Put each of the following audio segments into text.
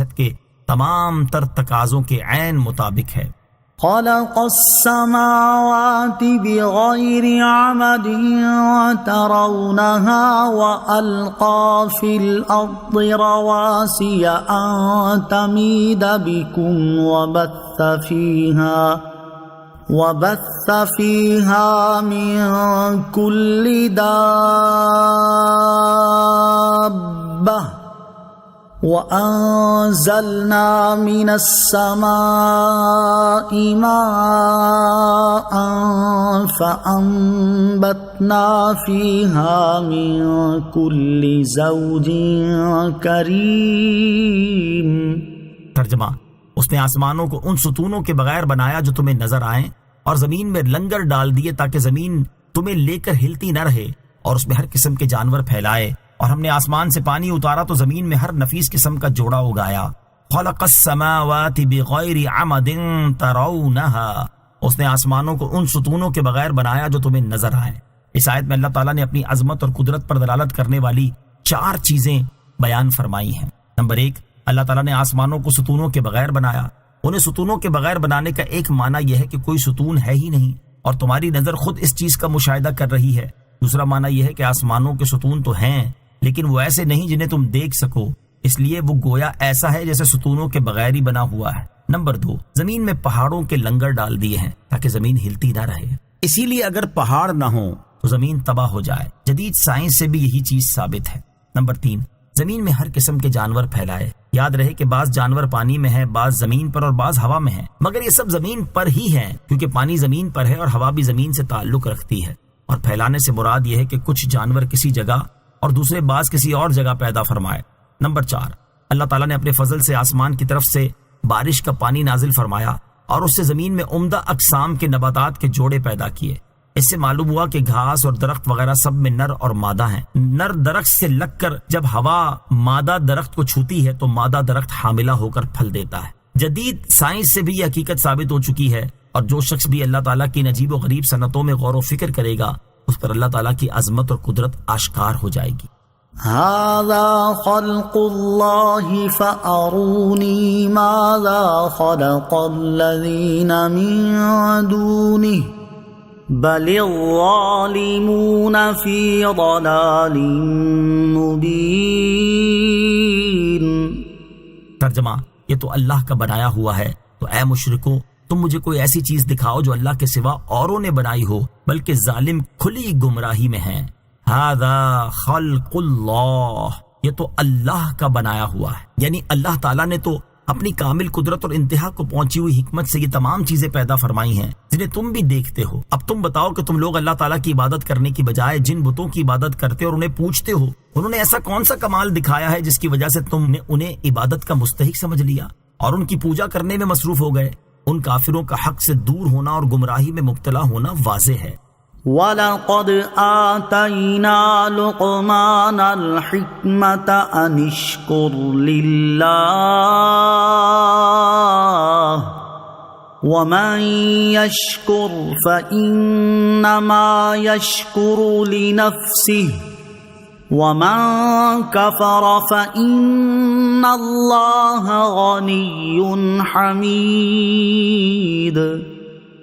صحت کے تمام تر تقاضوں کے عین مطابق ہے۔ خلق السماوات بغير عمد ترونها وألقى في الأرض رواسي أن تميد بكم وبث فيها من كل دابة وَأَنزَلْنَا مِنَ السَّمَاءِ مَاءً فَأَنبَتْنَا فِيهَا مِن كُلِّ زَوْجٍ كَرِيمٍ۔ ترجمہ، اس نے آسمانوں کو ان ستونوں کے بغیر بنایا جو تمہیں نظر آئیں، اور زمین میں لنگر ڈال دیے تاکہ زمین تمہیں لے کر ہلتی نہ رہے، اور اس میں ہر قسم کے جانور پھیلائے، اور ہم نے آسمان سے پانی اتارا تو زمین میں ہر نفیس قسم کا جوڑا اگایا۔ خلق السماوات بغیر عمد ترونها، اس نے آسمانوں کو ان ستونوں کے بغیر بنایا جو تمہیں نظر آئیں۔ اس آیت میں اللہ تعالیٰ نے اپنی عظمت اور قدرت پر دلالت کرنے والی 4 چیزیں بیان فرمائی ہیں۔ نمبر 1، اللہ تعالیٰ نے آسمانوں کو ستونوں کے بغیر بنایا۔ انہیں ستونوں کے بغیر بنانے کا ایک معنی یہ ہے کہ کوئی ستون ہے ہی نہیں اور تمہاری نظر خود اس چیز کا مشاہدہ کر رہی ہے۔ دوسرا معنی یہ ہے کہ آسمانوں کے ستون تو ہیں لیکن وہ ایسے نہیں جنہیں تم دیکھ سکو، اس لیے وہ گویا ایسا ہے جیسے ستونوں کے بغیر ہی بنا ہوا ہے۔ نمبر 2، زمین میں پہاڑوں کے لنگر ڈال دیے ہیں تاکہ زمین ہلتی نہ رہے، اسی لیے اگر پہاڑ نہ ہو تو زمین تباہ ہو جائے۔ جدید سائنس سے بھی یہی چیز ثابت ہے۔ نمبر 3، زمین میں ہر قسم کے جانور پھیلائے۔ یاد رہے کہ بعض جانور پانی میں ہیں، بعض زمین پر اور بعض ہوا میں ہیں، مگر یہ سب زمین پر ہی ہیں کیونکہ پانی زمین پر ہے اور ہوا بھی زمین سے تعلق رکھتی ہے۔ اور پھیلانے سے مراد یہ ہے کہ کچھ جانور کسی جگہ اور دوسرے بعض کسی اور جگہ پیدا فرمائے۔ نمبر 4، اللہ تعالیٰ نے اپنے فضل سے آسمان کی طرف سے بارش کا پانی نازل فرمایا اور اس سے زمین میں عمدہ اقسام کے نباتات کے جوڑے پیدا کیے۔ اس سے معلوم ہوا کہ گھاس اور درخت وغیرہ سب میں نر اور مادہ ہیں۔ نر درخت سے لگ کر جب ہوا مادہ درخت کو چھوتی ہے تو مادہ درخت حاملہ ہو کر پھل دیتا ہے۔ جدید سائنس سے بھی یہ حقیقت ثابت ہو چکی ہے، اور جو شخص بھی اللہ تعالیٰ کی عجیب و غریب صنعتوں میں غور و فکر کرے گا اس پر اللہ تعالیٰ کی عظمت اور قدرت آشکار ہو جائے گی۔ هذا خلق اللہ فأرونی ماذا خلق الذین من دونہ بل الظالمون فی ضلال مبین۔ ترجمہ، یہ تو اللہ کا بنایا ہوا ہے، تو اے مشرکوں تم مجھے کوئی ایسی چیز دکھاؤ جو اللہ کے سوا اوروں نے بنائی ہو، بلکہ ظالم کھلی گمراہی میں ہیں۔ ھذا خلق اللہ، یہ تو اللہ کا بنایا ہوا ہے، یعنی اللہ تعالیٰ نے تو اپنی کامل قدرت اور انتہا کو پہنچی ہوئی حکمت سے یہ تمام چیزیں پیدا فرمائی ہیں جنہیں تم بھی دیکھتے ہو۔ اب تم بتاؤ کہ تم لوگ اللہ تعالیٰ کی عبادت کرنے کی بجائے جن بتوں کی عبادت کرتے اور انہیں پوچھتے ہو، انہوں نے ایسا کون سا کمال دکھایا ہے جس کی وجہ سے تم نے انہیں عبادت کا مستحق سمجھ لیا اور ان کی پوجا کرنے میں مصروف ہو گئے؟ ان کافروں کا حق سے دور ہونا اور گمراہی میں مبتلا ہونا واضح ہے۔ وَلَقَدْ آتَيْنَا لُقْمَانَ الْحِكْمَةَ أَنِ اشْكُرْ لِلَّهِ وَمَنْ يَشْكُرْ فَإِنَّمَا يَشْكُرُ لِنَفْسِهِ وَمَنْ كَفَرَ فَإِنَّ اللَّهَ غَنِيٌّ حَمِيدٌ۔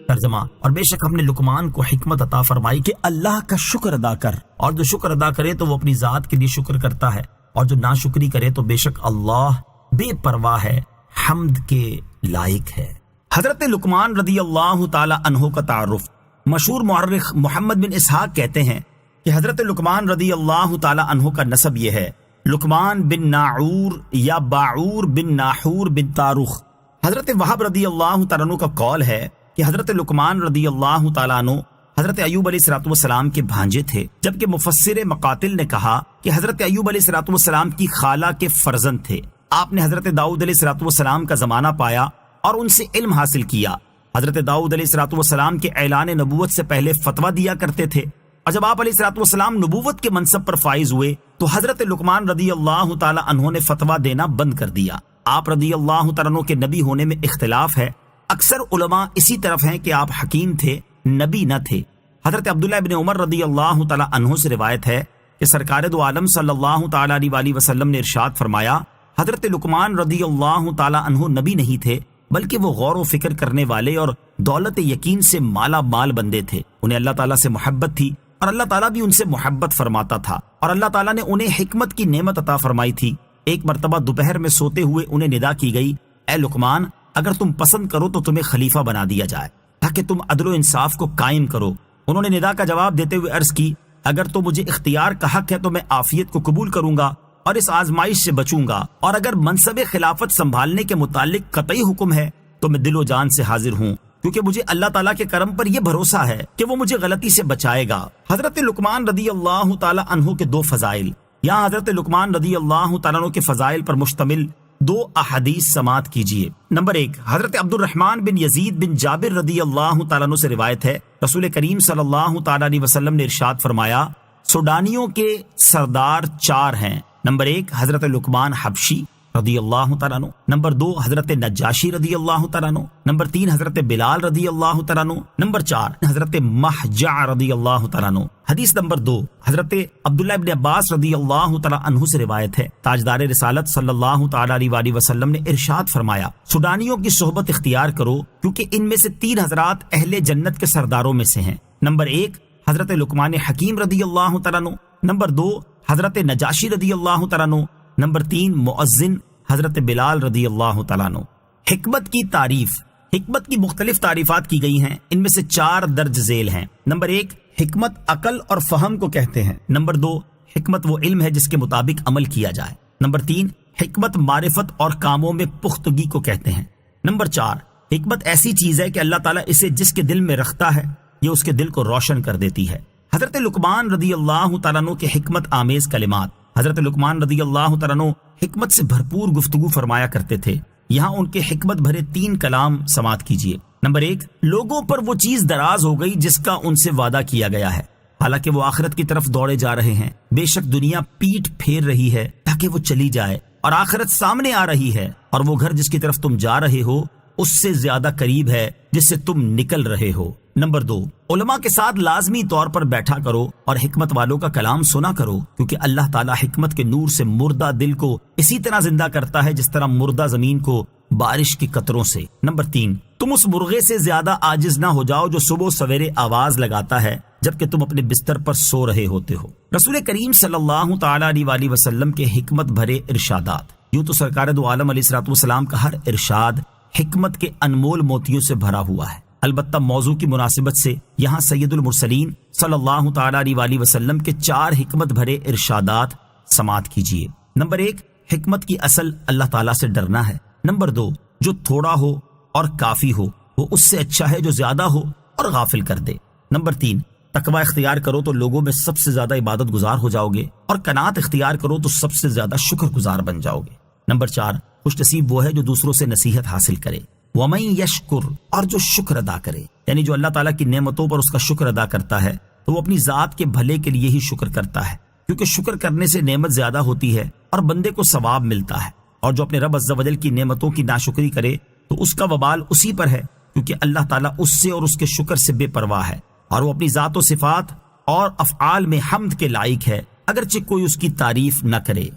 ترجمہ، اور بے شک ہم نے لقمان کو حکمت عطا فرمائی کہ اللہ کا شکر ادا کر، اور جو شکر ادا کرے تو وہ اپنی ذات کے لیے شکر کرتا ہے، اور جو ناشکری کرے تو بے شک اللہ بے پرواہ ہے، حمد کے لائق ہے۔ حضرت لقمان رضی اللہ تعالی عنہ کا تعارف۔ مشہور مورخ محمد بن اسحاق کہتے ہیں کہ حضرت لقمان رضی اللہ تعالی عنہ کا نسب یہ ہے، لقمان بن ناعور یا باعور بن ناحور بن تاروخ۔ حضرت وہب رضی اللہ تعالیٰ عنہ کا قول ہے کہ حضرت لقمان رضی اللہ تعالیٰ عنہ حضرت ایوب علیہ السلام کے بھانجے تھے، جبکہ مفسر مقاتل نے کہا کہ حضرت ایوب علیہ السلام کی خالہ کے فرزند تھے۔ آپ نے حضرت داؤد علیہ السلام کا زمانہ پایا اور ان سے علم حاصل کیا۔ حضرت داؤد علیہ السلام کے اعلان نبوت سے پہلے فتویٰ دیا کرتے تھے، اور جب آپ علیہ السلام نبوت کے منصب پر فائز ہوئے تو حضرت لقمان رضی اللہ تعالی عنہ نے فتویٰ دینا بند کر دیا۔ آپ رضی اللہ تعالیٰ عنہ کے نبی ہونے میں اختلاف ہے، اکثر علماء اسی طرف ہیں کہ آپ حکیم تھے، نبی نہ تھے۔ حضرت عبداللہ ابن عمر رضی اللہ تعالی عنہ سے روایت ہے کہ سرکار دو عالم صلی اللہ تعالی علیہ وسلم نے ارشاد فرمایا، حضرت لقمان رضی اللہ تعالی عنہ نبی نہیں تھے، بلکہ وہ غور و فکر کرنے والے اور دولت یقین سے مالا مال بندے تھے۔ انہیں اللہ تعالیٰ سے محبت تھی اور اللہ تعالیٰ بھی ان سے محبت فرماتا تھا، اور اللہ تعالیٰ نے انہیں حکمت کی نعمت عطا فرمائی تھی۔ ایک مرتبہ دوپہر میں سوتے ہوئے انہیں ندا کی گئی، اے لقمان، اگر تم پسند کرو تو تمہیں خلیفہ بنا دیا جائے تاکہ تم عدل و انصاف کو قائم کرو۔ انہوں نے ندا کا جواب دیتے ہوئے عرض کی، اگر تو مجھے اختیار کا حق ہے تو میں عافیت کو قبول کروں گا اور اس آزمائش سے بچوں گا، اور اگر منصب خلافت سنبھالنے کے متعلق قطعی حکم ہے تو میں دل و جان سے حاضر ہوں، کیونکہ مجھے اللہ تعالیٰ کے کرم پر یہ بھروسہ ہے کہ وہ مجھے غلطی سے بچائے گا۔ حضرت لقمان رضی اللہ تعالی عنہ کے دو فضائل۔ یہاں حضرت لقمان رضی اللہ تعالیٰ عنہ کے فضائل پر مشتمل دو احادیث سماعت کیجیے۔ نمبر 1، حضرت عبد الرحمن بن یزید بن جابر رضی اللہ تعالیٰ عنہ سے روایت ہے، رسول کریم صلی اللہ تعالیٰ علیہ وسلم نے ارشاد فرمایا، سوڈانیوں کے سردار 4 ہیں۔ نمبر 1 حضرت لقمان حبشی رضی اللہ تعالیٰ عنہ، نمبر 2 حضرت نجاشی رضی اللہ تعالیٰ عنہ، نمبر 3 حضرت بلال رضی اللہ تعالیٰ عنہ، نمبر 4 حضرت محجع رضی اللہ تعالیٰ عنہ۔ حدیث نمبر 2، حضرت عبداللہ ابن عباس رضی اللہ تعالیٰ عنہ سے روایت ہے، تاجدار رسالت صلی اللہ تعالیٰ علیہ وآلہ وسلم نے ارشاد فرمایا، سوڈانیوں کی صحبت اختیار کرو کیونکہ ان میں سے 3 حضرات اہل جنت کے سرداروں میں سے ہیں۔ نمبر 1 حضرت لقمان حکیم رضی اللہ تعالیٰ عنہ، نمبر 2 حضرت نجاشی رضی اللہ تعالیٰ عنہ، نمبر 3 مؤذن حضرت بلال رضی اللہ تعالیٰ عنہ۔ حکمت کی تعریف۔ حکمت کی مختلف تعریفات کی گئی ہیں، ان میں سے 4 درج ذیل ہیں۔ نمبر 1 حکمت عقل اور فہم کو کہتے ہیں۔ نمبر 2 حکمت وہ علم ہے جس کے مطابق عمل کیا جائے۔ نمبر 3 حکمت معرفت اور کاموں میں پختگی کو کہتے ہیں۔ نمبر 4 حکمت ایسی چیز ہے کہ اللہ تعالیٰ اسے جس کے دل میں رکھتا ہے یہ اس کے دل کو روشن کر دیتی ہے۔ حضرت لقمان رضی اللہ تعالیٰ عنہ کے حکمت آمیز کلمات۔ حضرت لقمان رضی اللہ تعالیٰ عنہ حکمت سے بھرپور گفتگو فرمایا کرتے تھے۔ یہاں ان کے حکمت بھرے 3 کلام سماعت کیجیے۔ نمبر 1 لوگوں پر وہ چیز دراز ہو گئی جس کا ان سے وعدہ کیا گیا ہے، حالانکہ وہ آخرت کی طرف دوڑے جا رہے ہیں۔ بے شک دنیا پیٹ پھیر رہی ہے تاکہ وہ چلی جائے، اور آخرت سامنے آ رہی ہے، اور وہ گھر جس کی طرف تم جا رہے ہو اس سے زیادہ قریب ہے جس سے تم نکل رہے ہو۔ نمبر 2 علماء کے ساتھ لازمی طور پر بیٹھا کرو اور حکمت والوں کا کلام سنا کرو، کیونکہ اللہ تعالیٰ حکمت کے نور سے مردہ دل کو اسی طرح زندہ کرتا ہے جس طرح مردہ زمین کو بارش کی قطروں سے۔ نمبر 3 تم اس مرغے سے زیادہ عاجز نہ ہو جاؤ جو صبح سویرے آواز لگاتا ہے جبکہ تم اپنے بستر پر سو رہے ہوتے ہو۔ رسول کریم صلی اللہ تعالیٰ علیہ وآلہ وسلم کے حکمت بھرے ارشادات۔ یوں تو سرکار دو عالم علیہ الصلوۃ والسلام کا ہر ارشاد حکمت کے انمول موتیوں سے بھرا ہوا ہے۔ البتہ موضوع کی مناسبت سے یہاں سید المرسلین صلی اللہ تعالیٰ علیہ وآلہ وسلم کے 4 حکمت بھرے ارشادات سماعت کیجیے۔ نمبر 1 حکمت کی اصل اللہ تعالیٰ سے ڈرنا ہے۔ نمبر 2 جو تھوڑا ہو اور کافی ہو وہ اس سے اچھا ہے جو زیادہ ہو اور غافل کر دے۔ نمبر 3 تقوی اختیار کرو تو لوگوں میں سب سے زیادہ عبادت گزار ہو جاؤ گے، اور قناعت اختیار کرو تو سب سے زیادہ شکر گزار بن جاؤ گے۔ نمبر 4 خوش نصیب وہ ہے جو دوسروں سے نصیحت حاصل کرے۔ وَمَن یشکر اور جو شکر ادا کرے، یعنی جو اللہ تعالیٰ کی نعمتوں پر اس کا شکر ادا کرتا ہے تو وہ اپنی ذات کے بھلے کے لیے ہی شکر کرتا ہے، کیونکہ شکر کرنے سے نعمت زیادہ ہوتی ہے اور بندے کو ثواب ملتا ہے، اور جو اپنے رب عز و جل کی نعمتوں کی ناشکری کرے تو اس کا وبال اسی پر ہے، کیونکہ اللہ تعالیٰ اس سے اور اس کے شکر سے بے پرواہ ہے، اور وہ اپنی ذات و صفات اور افعال میں حمد کے لائق ہے اگرچہ کوئی اس کی تعریف نہ کرے۔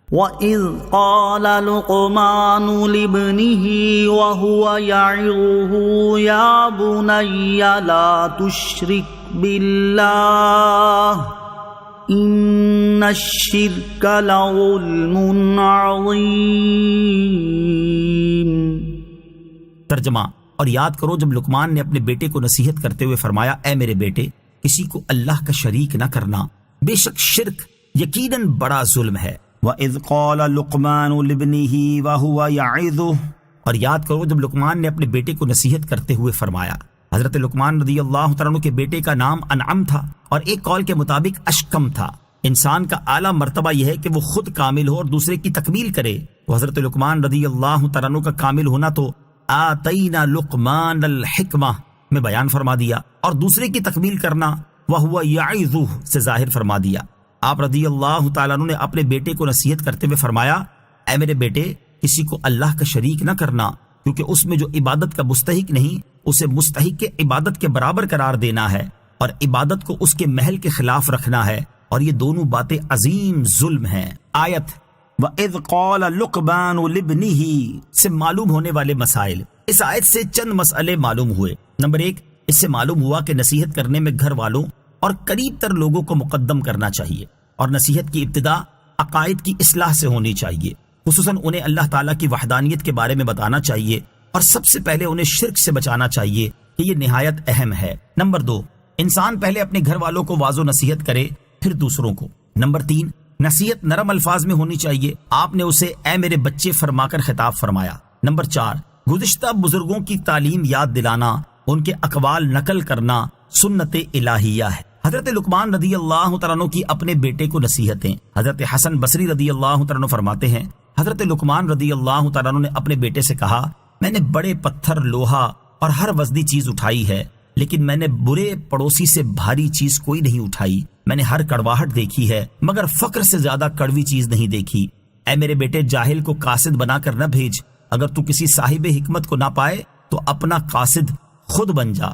وَإِذْ قَالَ لُقْمَانُ لِابْنِهِ وَهُوَ يَعِظُهُ يَا بُنَيَّ لَا تُشْرِكْ بِاللَّهِ إِنَّ الشِّرْكَ لَظُلْمٌ عَظِيمٌ۔ ترجمہ۔ اور یاد کرو جب لقمان نے اپنے بیٹے کو نصیحت کرتے ہوئے فرمایا، اے میرے بیٹے کسی کو اللہ کا شریک نہ کرنا، بے شک شرک یقیناً بڑا ظلم ہے۔ وَإِذْ قَالَ لُقْمَانُ لِابْنِهِ وَهُوَ يَعِظُهُ اور یاد کرو جب لقمان نے اپنے بیٹے کو نصیحت کرتے ہوئے فرمایا۔ حضرت لقمان رضی اللہ تعالیٰ عنہ کے بیٹے کا نام انعم تھا اور ایک قول کے مطابق اشکم تھا۔ انسان کا اعلیٰ مرتبہ یہ ہے کہ وہ خود کامل ہو اور دوسرے کی تکمیل کرے، تو حضرت لقمان رضی اللہ تعالیٰ عنہ کا کامل ہونا تو آتینا لقمان الحکمہ میں بیان فرما دیا، اور دوسرے کی تکمیل کرنا وَهُوَ يَعِظُهُ سے ظاہر فرما دیا۔ آپ رضی اللہ تعالیٰ عنہ نے اپنے بیٹے کو نصیحت کرتے ہوئے فرمایا، اے میرے بیٹے کسی کو اللہ کا شریک نہ کرنا، کیونکہ اس میں جو عبادت کا مستحق نہیں اسے مستحق کے عبادت کے برابر قرار دینا ہے، اور عبادت کو اس کے محل کے خلاف رکھنا ہے، اور یہ دونوں باتیں عظیم ظلم ہیں۔ آیت وَإِذْ قَالَ لُقْمَانُ لِابْنِهِ سے معلوم ہونے والے مسائل۔ اس آیت سے چند مسئلے معلوم ہوئے۔ نمبر 1، اس سے معلوم ہوا کہ نصیحت کرنے میں گھر والوں اور قریب تر لوگوں کو مقدم کرنا چاہیے، اور نصیحت کی ابتدا عقائد کی اصلاح سے ہونی چاہیے، خصوصاً انہیں اللہ تعالیٰ کی وحدانیت کے بارے میں بتانا چاہیے، اور سب سے پہلے انہیں شرک سے بچانا چاہیے کہ یہ نہایت اہم ہے۔ نمبر 2، انسان پہلے اپنے گھر والوں کو واضح نصیحت کرے، پھر دوسروں کو۔ نمبر 3، نصیحت نرم الفاظ میں ہونی چاہیے، آپ نے اسے اے میرے بچے فرما کر خطاب فرمایا۔ نمبر 4، گزشتہ بزرگوں کی تعلیم یاد دلانا، ان کے اقوال نقل کرنا سنت الہیہ ہے۔ حضرت لقمان رضی اللہ تعالیٰ عنہ کی اپنے بیٹے کو نصیحتیں۔ حضرت حسن بصری رضی اللہ تعالیٰ عنہ فرماتے ہیں، حضرت لقمان رضی اللہ تعالیٰ عنہ نے اپنے بیٹے سے کہا، میں نے بڑے پتھر، لوہا اور ہر وزنی چیز اٹھائی ہے، لیکن میں نے برے پڑوسی سے بھاری چیز کوئی نہیں اٹھائی۔ میں نے ہر کڑواہٹ دیکھی ہے، مگر فقر سے زیادہ کڑوی چیز نہیں دیکھی۔ اے میرے بیٹے، جاہل کو قاصد بنا کر نہ بھیج، اگر تو کسی صاحب حکمت کو نہ پائے تو اپنا قاصد خود بن جا۔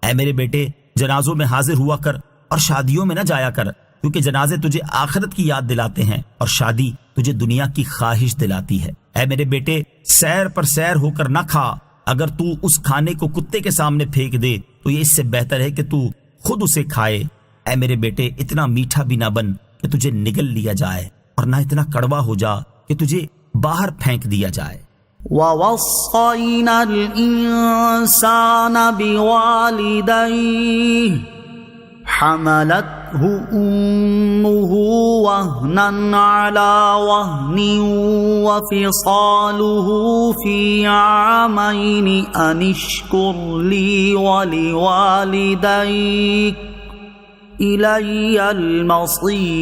اے میرے بیٹے، جنازوں میں حاضر ہوا کر اور شادیوں میں نہ جایا کر، کیونکہ جنازے تجھے آخرت کی یاد دلاتے ہیں اور شادی تجھے دنیا کی خواہش دلاتی ہے۔ اے میرے بیٹے، سیر پر سیر ہو کر نہ کھا، اگر تو اس کھانے کو کتے کے سامنے پھینک دے تو یہ اس سے بہتر ہے کہ تو خود اسے کھائے۔ اے میرے بیٹے، اتنا میٹھا بھی نہ بن کہ تجھے نگل لیا جائے، اور نہ اتنا کڑوا ہو جا کہ تجھے باہر پھینک دیا جائے۔ وَوَصَّيْنَا الْإِنسَانَ بِوَالِدَيْهِ حَمَلَتْهُ أُمُّهُ وَهْنًا عَلَى وَهْنٍ وَفِصَالُهُ فِي عَامَيْنِ أَنِ اشْكُرْ لِي وَلِوَالِدَيْكَ إِلَيَّ الْمَصِيرُ۔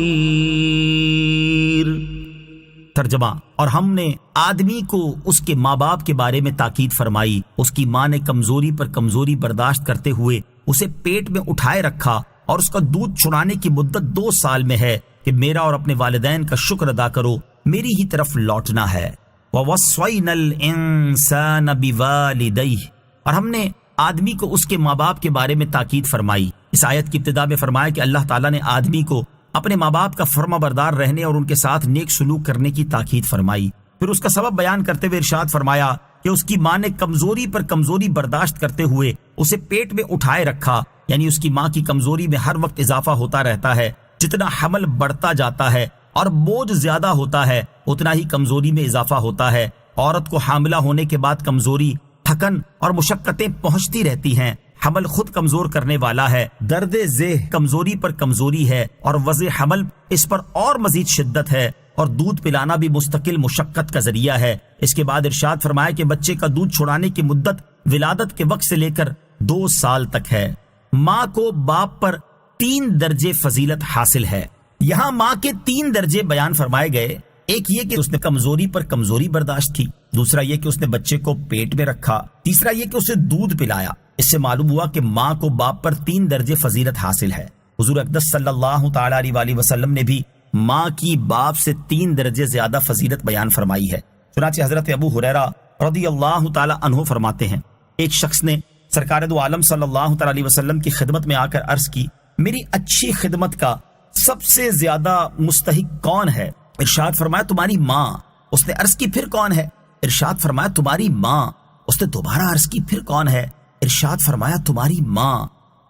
ترجمہ، اور ہم نے آدمی کو اس کے ماں باپ کے بارے میں تاکید فرمائی، اس کی ماں نے کمزوری پر کمزوری برداشت کرتے ہوئے اسے پیٹ میں اٹھائے رکھا، اور اس کا دودھ چھڑانے کی مدت 2 سال میں ہے کہ میرا اور اپنے والدین کا شکر ادا کرو، میری ہی طرف لوٹنا ہے۔ وَوَصَّيْنَا الْإِنسَانَ بِوَالِدَيْهِ، اور ہم نے آدمی کو اس کے ماں باپ کے بارے میں تاکید فرمائی۔ اس آیت کی ابتدا میں فرمایا کہ اللہ تعالیٰ نے آدمی کو اپنے ماں باپ کا فرما بردار رہنے اور ان کے ساتھ نیک سلوک کرنے کی تاکید فرمائی۔ پھر اس کا سبب بیان کرتے ہوئے ارشاد فرمایا کہ اس کی ماں نے کمزوری پر کمزوری برداشت کرتے ہوئے اسے پیٹ میں اٹھائے رکھا، یعنی اس کی ماں کی کمزوری میں ہر وقت اضافہ ہوتا رہتا ہے۔ جتنا حمل بڑھتا جاتا ہے اور بوجھ زیادہ ہوتا ہے، اتنا ہی کمزوری میں اضافہ ہوتا ہے۔ عورت کو حاملہ ہونے کے بعد کمزوری، تھکن اور مشقتیں پہنچتی رہتی ہیں۔ حمل خود کمزور کرنے والا ہے، درد ذہ کمزوری پر کمزوری ہے، اور وضع حمل اس پر اور مزید شدت ہے، اور دودھ پلانا بھی مستقل مشقت کا ذریعہ ہے۔ اس کے بعد ارشاد فرمایا کہ بچے کا دودھ چھڑانے کی مدت ولادت کے وقت سے لے کر 2 سال تک ہے۔ ماں کو باپ پر 3 درجے فضیلت حاصل ہے۔ یہاں ماں کے 3 درجے بیان فرمائے گئے۔ ایک یہ کہ اس نے کمزوری پر کمزوری برداشت کی، دوسرا یہ کہ اس نے بچے کو پیٹ میں رکھا، تیسرا یہ کہ اسے دودھ پلایا۔ اس سے معلوم ہوا کہ ماں کو باپ پر 3 درجے فضیلت حاصل ہے۔ حضور اقدس صلی اللہ تعالی علیہ وسلم نے بھی ماں کی باپ سے 3 درجے زیادہ فضیلت بیان فرمائی ہے۔ چنانچہ حضرت ابو ہریرہ رضی اللہ تعالی عنہ فرماتے ہیں، ایک شخص نے سرکار دو عالم صلی اللہ تعالی علیہ وسلم کی خدمت میں آ کر عرض کی، میری اچھی خدمت کا سب سے زیادہ مستحق کون ہے؟ ارشاد فرمایا تمہاری ماں۔ اس نے عرض کی پھر کون ہے؟ ارشاد فرمایا تمہاری ماں۔ اس نے دوبارہ عرض کی پھر کون ہے؟ ارشاد فرمایا تمہاری ماں۔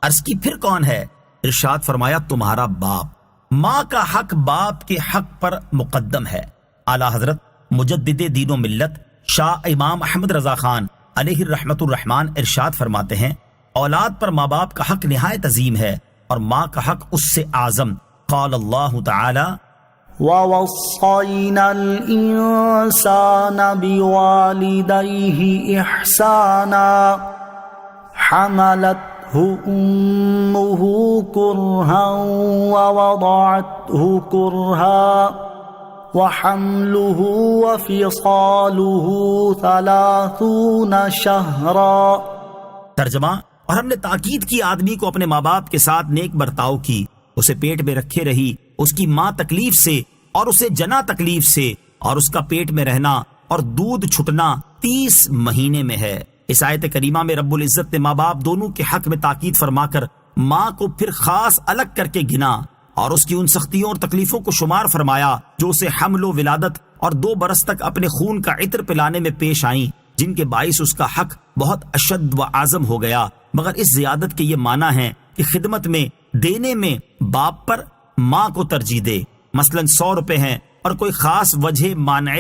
عرض کی پھر کون ہے؟ ارشاد فرمایا تمہارا باپ۔ ماں کا حق باپ کے حق پر مقدم ہے۔ اعلیٰ حضرت مجدد دین و ملت شاہ امام احمد رضا خان علیہ الرحمت الرحمان ارشاد فرماتے ہیں، اولاد پر ماں باپ کا حق نہایت عظیم ہے، اور ماں کا حق اس سے اعظم۔ قال اللہ تعالی وَوَصَّيْنَا الْإِنسَانَ بِوَالِدَيْهِ إِحْسَانًا حَمَلَتْهُ أُمُّهُ كُرْهًا وَوَضَعَتْهُ كُرْهًا وَحَمْلُهُ وَفِصَالُهُ 30 شَهْرًا۔ ترجمہ، اور ہم نے تاکید کی آدمی کو اپنے ماں باپ کے ساتھ نیک برتاؤ کی، اسے پیٹ میں رکھے رہی، اس کی ماں تکلیف سے اور اسے جنا تکلیف سے، اور اس کا پیٹ میں رہنا اور دودھ چھٹنا 30 مہینے میں ہے۔ اس آیت کریمہ میں رب العزت نے ماں باپ دونوں کے حق میں تاکید فرما کر ماں کو پھر خاص الگ کر کے گنا، اور اس کی ان سختیوں اور تکلیفوں کو شمار فرمایا جو اسے حمل و ولادت اور 2 برس تک اپنے خون کا عطر پلانے میں پیش آئیں، جن کے باعث اس کا حق بہت اشد و اعظم ہو گیا، مگر اس زیادت کے یہ معنی ہے کہ خدمت میں دینے میں باپ پر ماں کو ترجیح دے۔ مثلا 100 روپے ہیں اور کوئی خاص وجہ مانع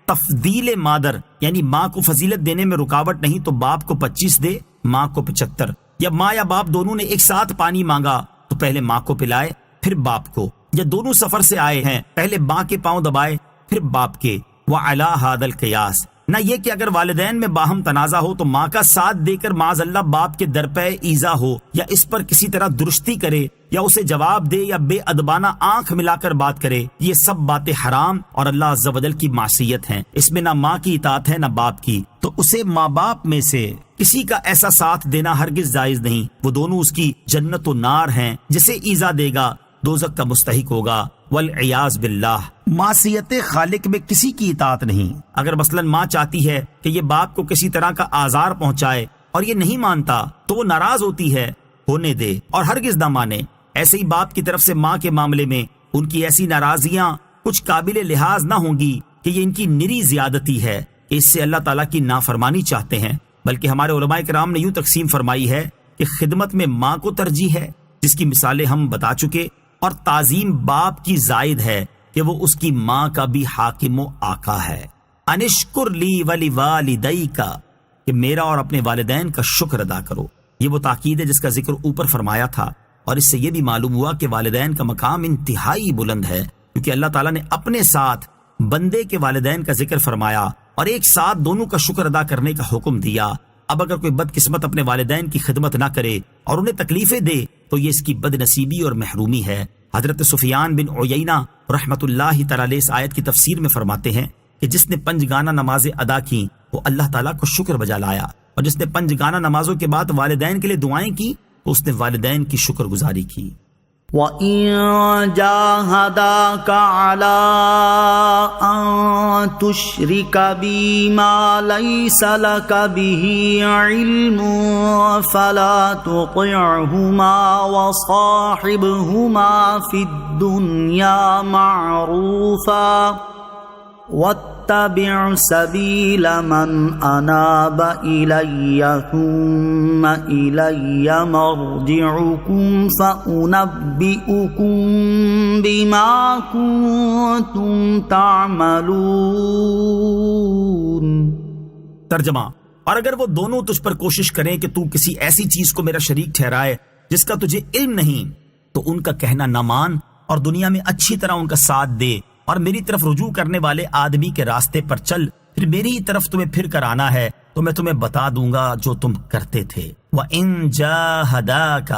تفضیل مادر یعنی ماں کو فضیلت دینے میں رکاوٹ نہیں تو باپ کو 25 دے، ماں کو 75۔ یا ماں یا باپ دونوں نے ایک ساتھ پانی مانگا تو پہلے ماں کو پلائے پھر باپ کو، یا دونوں سفر سے آئے ہیں پہلے ماں کے پاؤں دبائے پھر باپ کے۔ وَعَلَى هَذَا الْقِيَاسِ، نہ یہ کہ اگر والدین میں باہم تنازع ہو تو ماں کا ساتھ دے کر معاذ اللہ باپ کے درپے ایذا ہو یا اس پر کسی طرح درستی کرے یا اسے جواب دے یا بے ادبانہ آنکھ ملا کر بات کرے، یہ سب باتیں حرام اور اللہ عز و جل کی معصیت ہیں۔ اس میں نہ ماں کی اطاعت ہے نہ باپ کی، تو اسے ماں باپ میں سے کسی کا ایسا ساتھ دینا ہرگز جائز نہیں۔ وہ دونوں اس کی جنت و نار ہیں، جسے ایذا دے گا دوزخ کا مستحق ہوگا، والعیاذ باللہ۔ معصیت خالق میں کسی کی اطاعت نہیں۔ اگر مثلا ماں چاہتی ہے کہ یہ باپ کو کسی طرح کا آزار پہنچائے اور یہ نہیں مانتا تو وہ ناراض ہوتی ہے، ہونے دے اور ہرگز نہ مانے۔ ایسے ہی باپ کی طرف سے ماں کے معاملے میں ان کی ایسی ناراضیاں کچھ قابل لحاظ نہ ہوں گی کہ یہ ان کی نری زیادتی ہے، اس سے اللہ تعالیٰ کی نافرمانی چاہتے ہیں، بلکہ ہمارے علماء کرام نے یوں تقسیم فرمائی ہے کہ خدمت میں ماں کو ترجیح ہے، جس کی مثالیں ہم بتا چکے، اور تعظیم باپ کی زائد ہے کہ وہ اس کی ماں کا بھی حاکم و آقا ہے۔ انشکر لی ولی والدیک، کہ میرا اور اپنے والدین کا شکر ادا کرو۔ یہ وہ تاکید ہے جس کا ذکر اوپر فرمایا تھا، اور اس سے یہ بھی معلوم ہوا کہ والدین کا مقام انتہائی بلند ہے، کیونکہ اللہ تعالیٰ نے اپنے ساتھ بندے کے والدین کا ذکر فرمایا اور ایک ساتھ دونوں کا شکر ادا کرنے کا حکم دیا۔ اب اگر کوئی بد قسمت اپنے والدین کی خدمت نہ کرے اور انہیں تکلیفیں دے تو یہ اس کی بد نصیبی اور محرومی ہے۔ حضرت سفیان بن عیینہ رحمۃ اللہ تعالی علیہ اس آیت کی تفسیر میں فرماتے ہیں کہ جس نے 5 گانا نمازیں ادا کی وہ اللہ تعالیٰ کو شکر بجا لایا، اور جس نے 5 گانا نمازوں کے بعد والدین کے لیے دعائیں کی تو اس نے والدین کی شکر گزاری کی۔ وَإِن جَاهَدَاكَ عَلَىٰ أَن تُشْرِكَ بِي مَا لَيْسَ لَكَ بِهِ عِلْمٌ فَلَا تُطِعْهُمَا وَصَاحِبْهُمَا فِي الدُّنْيَا مَعْرُوفًا وَاتَّبِعْ سَبِيلَ مَنْ أَنَابَ إِلَيَّ ثُمَّ إِلَيَّ مَرْجِعُكُمْ فَأُنَبِّئُكُمْ بِمَا كُنتُمْ تَعْمَلُونَ۔ ترجمہ، اور اگر وہ دونوں تجھ پر کوشش کریں کہ تو کسی ایسی چیز کو میرا شریک ٹھہرائے جس کا تجھے علم نہیں تو ان کا کہنا نہ مان اور دنیا میں اچھی طرح ان کا ساتھ دے اور میری طرف رجوع کرنے والے آدمی کے راستے پر چل، پھر میری ہی طرف تمہیں پھر کر آنا ہے تو میں تمہیں بتا دوں گا جو تم کرتے تھے۔ وَإِن جَاهَدَاكَ،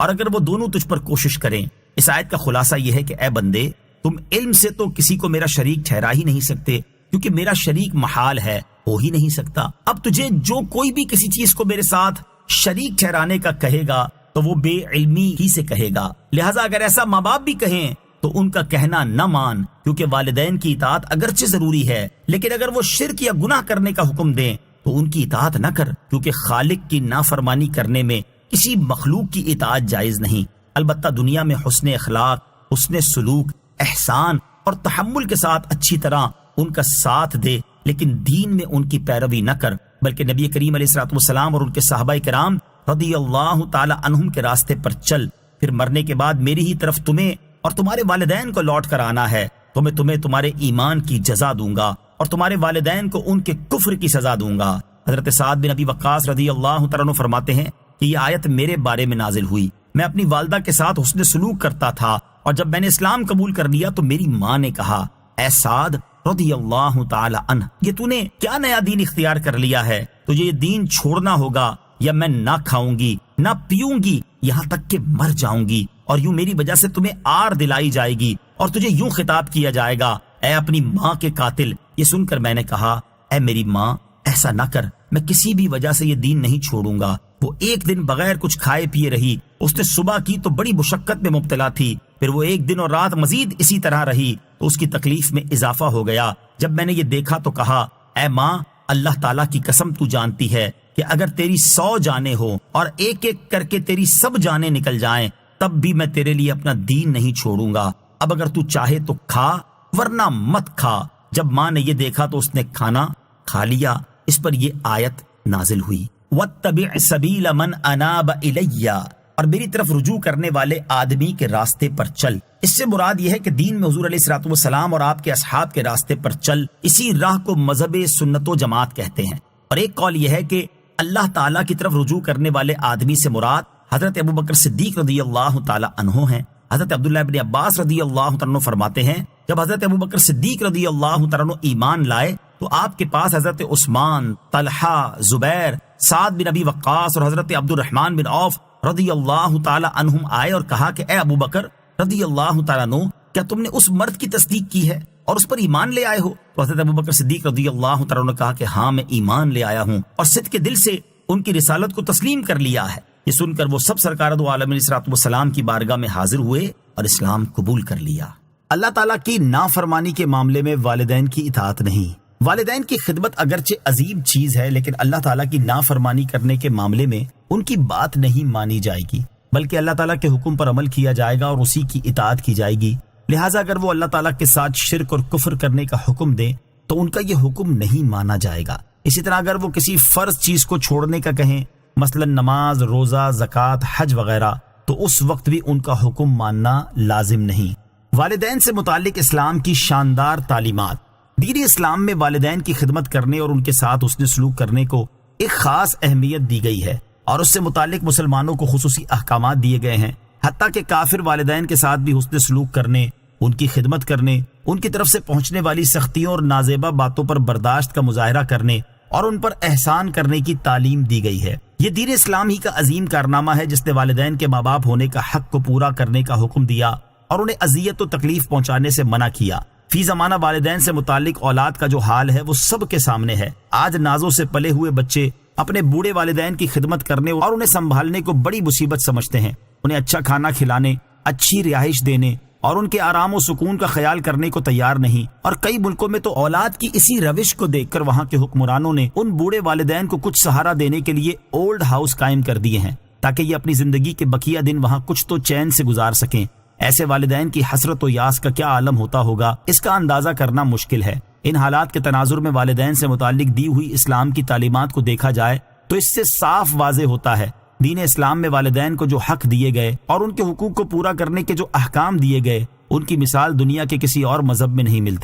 اور اگر وہ دونوں تجھ پر کوشش کریں۔ اس آیت کا خلاصہ یہ ہے کہ اے بندے، تم علم سے تو کسی کو میرا شریک ٹھہرا ہی نہیں سکتے، کیونکہ میرا شریک محال ہے، ہو ہی نہیں سکتا۔ اب تجھے جو کوئی بھی کسی چیز کو میرے ساتھ شریک ٹھہرانے کا کہے گا تو وہ بے علمی ہی سے کہے گا، لہٰذا اگر ایسا ماں باپ بھی کہیں تو ان کا کہنا نہ مان، کیونکہ والدین کی اطاعت اگرچہ ضروری ہے لیکن اگر وہ شرک یا گناہ کرنے کا حکم دیں تو ان کی اطاعت نہ کر، کیونکہ خالق کی نافرمانی کرنے میں کسی مخلوق کی اطاعت جائز نہیں۔ البتہ دنیا میں حسن اخلاق، حسن سلوک، احسان اور تحمل کے ساتھ اچھی طرح ان کا ساتھ دے، لیکن دین میں ان کی پیروی نہ کر، بلکہ نبی کریم علیہ الصلوۃ والسلام اور ان کے صحابہ کرام رضی اللہ تعالی عنہم کے راستے پر چل، پھر مرنے کے بعد میری ہی طرف تمہیں اور تمہارے والدین کو لوٹ کر آنا ہے تو میں تمہیں تمہارے ایمان کی جزا دوں گا اور تمہارے والدین کو ان کے کفر کی سزا دوں گا۔ حضرت سعد بن ابی وقاص رضی اللہ تعالیٰ عنہ فرماتے ہیں کہ یہ آیت میرے بارے میں نازل ہوئی، میں اپنی والدہ کے ساتھ حسن سلوک کرتا تھا اور جب میں نے اسلام قبول کر لیا تو میری ماں نے کہا، اے سعد رضی اللہ تعالی عنہ، یہ تو نے کیا نیا دین اختیار کر لیا ہے؟ تجھے یہ دین چھوڑنا ہوگا یا میں نہ کھاؤں گی نہ پیوں گی یہاں تک کہ مر جاؤں گی، اور یوں میری وجہ سے تمہیں آر دلائی جائے گی اور تجھے یوں خطاب کیا جائے گا، اے اپنی ماں کے قاتل۔ یہ سن کر میں نے کہا، اے میری ماں ایسا نہ کر، میں کسی بھی وجہ سے یہ دین نہیں چھوڑوں گا۔ وہ ایک دن بغیر کچھ کھائے پیے رہی، اس نے صبح کی تو بڑی مشقت میں مبتلا تھی، پھر وہ ایک دن اور رات مزید اسی طرح رہی تو اس کی تکلیف میں اضافہ ہو گیا۔ جب میں نے یہ دیکھا تو کہا، اے ماں اللہ تعالیٰ کی قسم تو جانتی ہے کہ اگر تیری 100 جانیں ہو اور ایک ایک کر کے تیری سب جانیں نکل جائیں تب بھی میں تیرے لیے اپنا دین نہیں چھوڑوں گا۔ اب اگر تو چاہے تو کھا ورنہ مت کھا، جب ماں نے یہ دیکھا تو اس نے کھانا کھا لیا۔ اس پر یہ آیت نازل ہوئی، وَاتَّبِعْ سَبِيلَ مَنْ أَنَابَ إِلَيَّ، اور میری طرف رجوع کرنے والے آدمی کے راستے پر چل۔ اس سے مراد یہ ہے کہ دین میں حضور علیہ الصلوۃ والسلام اور آپ کے اصحاب کے راستے پر چل، اسی راہ کو مذہب سنت و جماعت کہتے ہیں۔ اور ایک قول یہ ہے کہ اللہ تعالیٰ کی طرف رجوع کرنے والے آدمی سے مراد حضرت ابوبکر صدیق رضی اللہ تعالیٰ عنہ ہیں۔ حضرت عبداللہ ابن عباس رضی اللہ تعالیٰ عنہ فرماتے ہیں جب حضرت ابوبکر صدیق رضی اللہ تعالیٰ عنہ ایمان لائے تو آپ کے پاس حضرت عثمان، طلحہ، زبیر، سعد بن ابی وقاص اور حضرت عبد الرحمن بن عوف رضی اللہ تعالیٰ عنہم آئے اور کہا کہ اے ابوبکر رضی اللہ تعالیٰ عنہ، کیا تم نے اس مرد کی تصدیق کی ہے اور اس پر ایمان لے آئے ہو؟ تو حضرت ابوبکر صدیق رضی اللہ تعالیٰ عنہ نے کہا کہ ہاں میں ایمان لے آیا ہوں اور صدق کے دل سے ان کی رسالت کو تسلیم کر لیا ہے۔ یہ سن کر وہ سب سرکار دو عالم علیہ الصلوۃ والسلام کی بارگاہ میں حاضر ہوئے اور اسلام قبول کر لیا۔ اللہ تعالیٰ کی نافرمانی کے معاملے میں والدین کی اطاعت نہیں۔ والدین کی خدمت اگرچہ عظیم چیز ہے، لیکن اللہ تعالیٰ کی نافرمانی کرنے کے معاملے میں ان کی بات نہیں مانی جائے گی، بلکہ اللہ تعالیٰ کے حکم پر عمل کیا جائے گا اور اسی کی اطاعت کی جائے گی۔ لہٰذا اگر وہ اللہ تعالیٰ کے ساتھ شرک اور کفر کرنے کا حکم دیں تو ان کا یہ حکم نہیں مانا جائے گا۔ اسی طرح اگر وہ کسی فرض چیز کو چھوڑنے کا کہیں، مثلا نماز، روزہ، زکوٰۃ، حج وغیرہ، تو اس وقت بھی ان کا حکم ماننا لازم نہیں۔ والدین سے متعلق اسلام کی شاندار تعلیمات۔ دین اسلام میں والدین کی خدمت کرنے اور ان کے ساتھ حسن سلوک کرنے کو ایک خاص اہمیت دی گئی ہے اور اس سے متعلق مسلمانوں کو خصوصی احکامات دیے گئے ہیں، حتیٰ کہ کافر والدین کے ساتھ بھی حسن سلوک کرنے، ان کی خدمت کرنے، ان کی طرف سے پہنچنے والی سختیوں اور نازیبا باتوں پر برداشت کا مظاہرہ کرنے اور ان پر احسان کرنے کی تعلیم دی گئی ہے۔ یہ دین اسلام ہی کا عظیم کارنامہ ہے جس نے والدین کے ماں باپ ہونے کا حق کو پورا کرنے کا حکم دیا اور انہیں اذیت و تکلیف پہنچانے سے منع کیا۔ فی زمانہ والدین سے متعلق اولاد کا جو حال ہے وہ سب کے سامنے ہے۔ آج نازوں سے پلے ہوئے بچے اپنے بوڑھے والدین کی خدمت کرنے اور انہیں سنبھالنے کو بڑی مصیبت سمجھتے ہیں۔ انہیں اچھا کھانا کھلانے، اچھی رہائش دینے اور ان کے آرام و سکون کا خیال کرنے کو تیار نہیں، اور کئی ملکوں میں تو اولاد کی اسی روش کو دیکھ کر وہاں کے حکمرانوں نے ان بوڑھے والدین کو کچھ سہارا دینے کے لیے اولڈ ہاؤس قائم کر دیے ہیں تاکہ یہ اپنی زندگی کے بقیہ دن وہاں کچھ تو چین سے گزار سکیں۔ ایسے والدین کی حسرت و یاس کا کیا عالم ہوتا ہوگا، اس کا اندازہ کرنا مشکل ہے۔ ان حالات کے تناظر میں والدین سے متعلق دی ہوئی اسلام کی تعلیمات کو دیکھا جائے تو اس سے صاف واضح ہوتا ہے دین اسلام میں والدین کو جو حق دیے گئے اور ان کے حقوق کو پورا کرنے کے جو احکام دیے گئے، ان کی مثال دنیا کے کسی اور مذہب میں نہیں ملتی۔